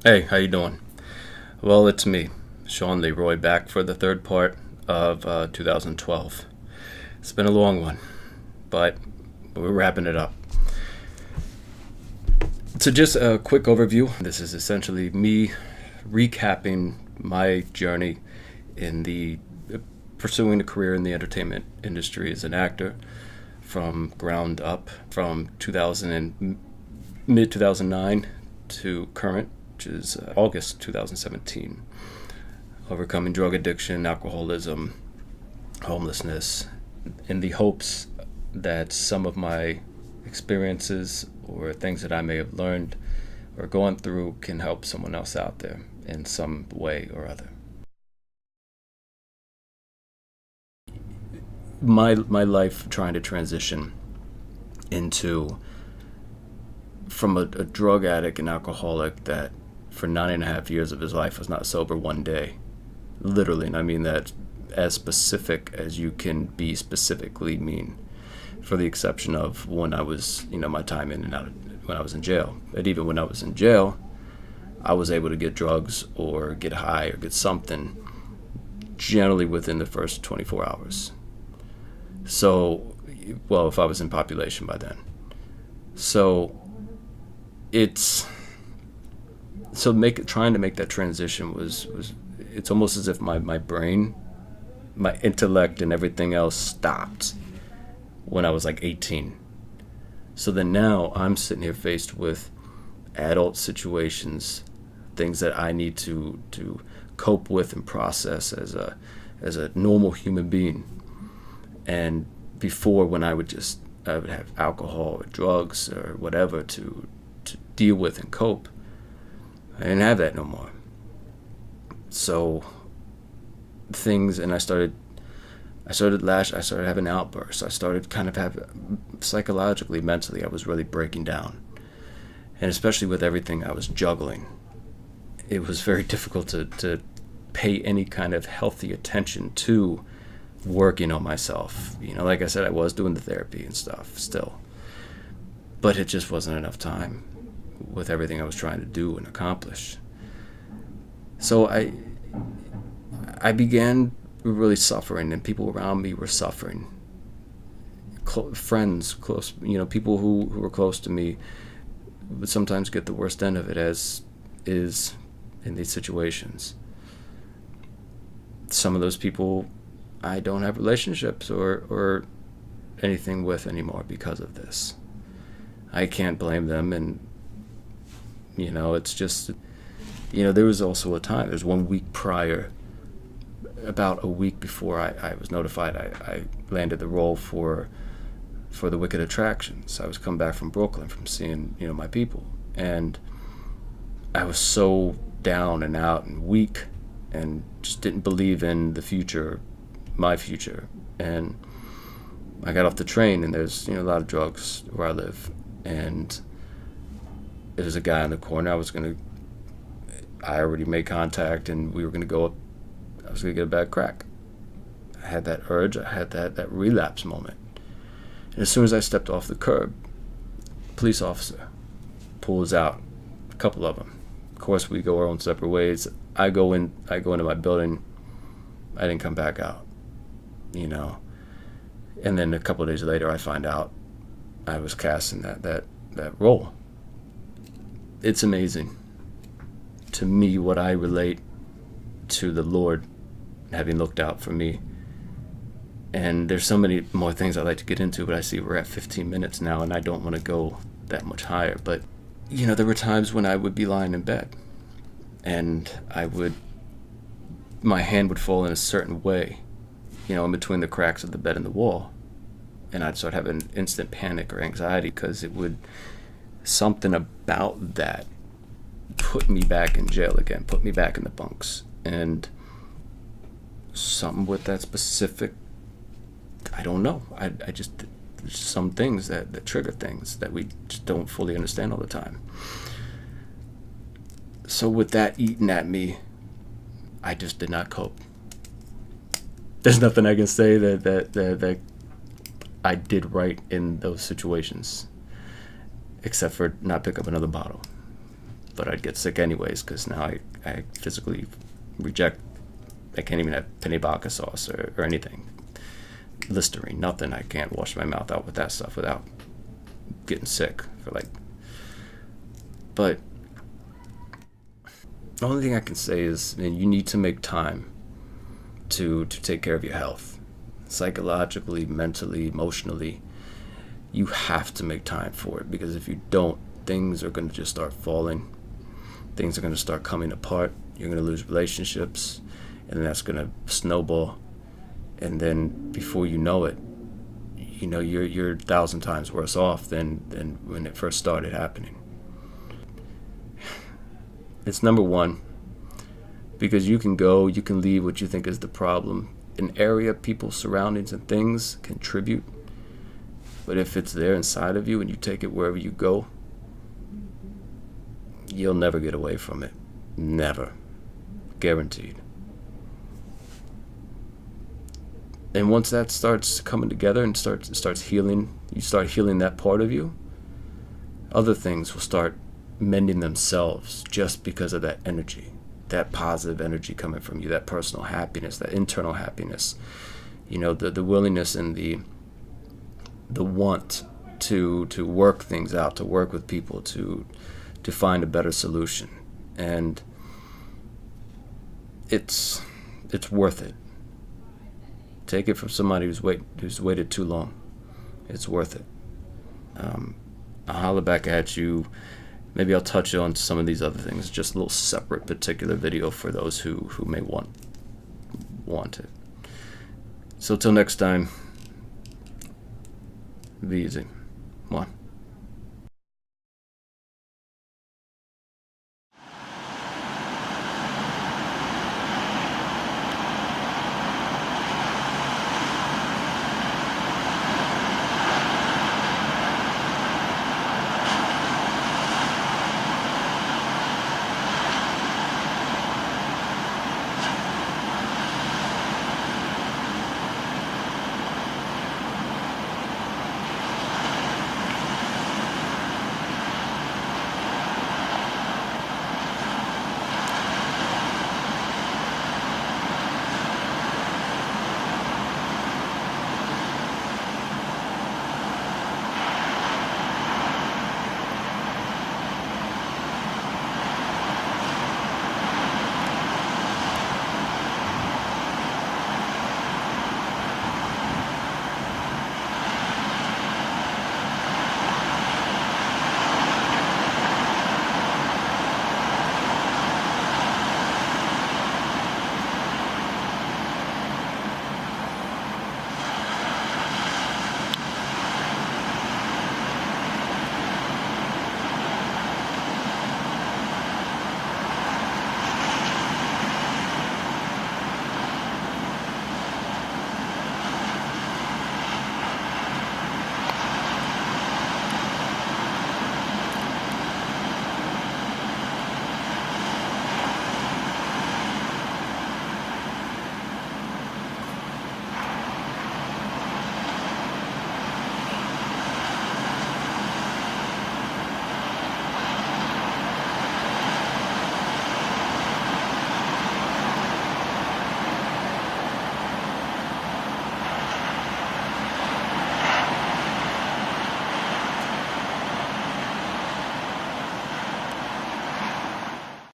Hey, how you doing? Well, it's me, Sean Leroy, back for the third part of 2012. It's been a long one, but we're wrapping it up. So, just a quick overview. This is essentially me recapping my journey in the pursuing a career in the entertainment industry as an actor from ground up from 2000 and mid 2009 to current, which is August 2017. Overcoming drug addiction, alcoholism, homelessness, in the hopes that some of my experiences or things that I may have learned or gone through can help someone else out there in some way or other. My life trying to transition into from a drug addict and alcoholic that for 9.5 years of his life was not sober one day, literally, and I mean that as specific as you can be specifically mean, for the exception of when I was, my time in and out when I was in jail. And even when I was in jail, I was able to get drugs or get high or get something generally within the first 24 hours. So, well, if I was in population by then. So it's trying to make that transition was it's almost as if my brain, my intellect and everything else stopped when I was like 18. So then now I'm sitting here faced with adult situations, things that I need to cope with and process as a normal human being. And before, when I would have alcohol or drugs or whatever to deal with and cope, I didn't have that no more. So things, and I started having outbursts. I started kind of having, psychologically, mentally, I was really breaking down. And especially with everything I was juggling, it was very difficult to pay any kind of healthy attention to working on myself. Like I said, I was doing the therapy and stuff still, but it just wasn't enough time with everything I was trying to do and accomplish. So I began really suffering, and people around me were suffering. Friends, close, people who were close to me would sometimes get the worst end of it, as is in these situations. Some of those people I don't have relationships or anything with anymore because of this. I can't blame them, and it's just, there was also a time, there's 1 week prior, about a week before I was notified I landed the role for the Wicked Attractions. I was coming back from Brooklyn from seeing, my people, and I was so down and out and weak and just didn't believe in the future, my future. And I got off the train, and there's a lot of drugs where I live, and there was a guy in the corner. I already made contact, and we were gonna go up. I was gonna get a bag of crack. I had that urge. I had that relapse moment. And as soon as I stepped off the curb, police officer pulls out, a couple of them. Of course, we go our own separate ways. I go into my building. I didn't come back out, And then a couple of days later, I find out I was cast in that role. It's amazing to me what I relate to the Lord having looked out for me. And there's so many more things I'd like to get into, but I see we're at 15 minutes now, and I don't want to go that much higher. But, there were times when I would be lying in bed, and my hand would fall in a certain way, in between the cracks of the bed and the wall. And I'd start having instant panic or anxiety because something about that put me back in jail again, put me back in the bunks. And something with that specific, I don't know. I just, there's some things that trigger things that we just don't fully understand all the time. So with that eating at me, I just did not cope. There's nothing I can say that I did right in those situations, except for not pick up another bottle. but I'd get sick anyways because now I physically reject. I can't even have penne vodka sauce or anything. Listerine, nothing. I can't wash my mouth out with that stuff without getting sick but the only thing I can say is, man, you need to make time to take care of your health, psychologically, mentally, emotionally. You have to make time for it, because if you don't, things are going to just start falling. Things are going to start coming apart. You're going to lose relationships, and that's going to snowball. And then before you know it, you're 1,000 times worse off than when it first started happening. It's number one, because you can leave what you think is the problem. An area, people, surroundings, and things contribute. But if it's there inside of you and you take it wherever you go, you'll never get away from it. Never. Guaranteed. And once that starts coming together and starts healing, you start healing that part of you, other things will start mending themselves just because of that energy, that positive energy coming from you, that personal happiness, that internal happiness, the willingness and the want to work things out, to work with people, to find a better solution. And it's worth it. Take it from somebody who's waited too long. It's worth it. I'll holler back at you. Maybe I'll touch on some of these other things, just a little separate particular video for those who may want it. So till next time, be easy. One.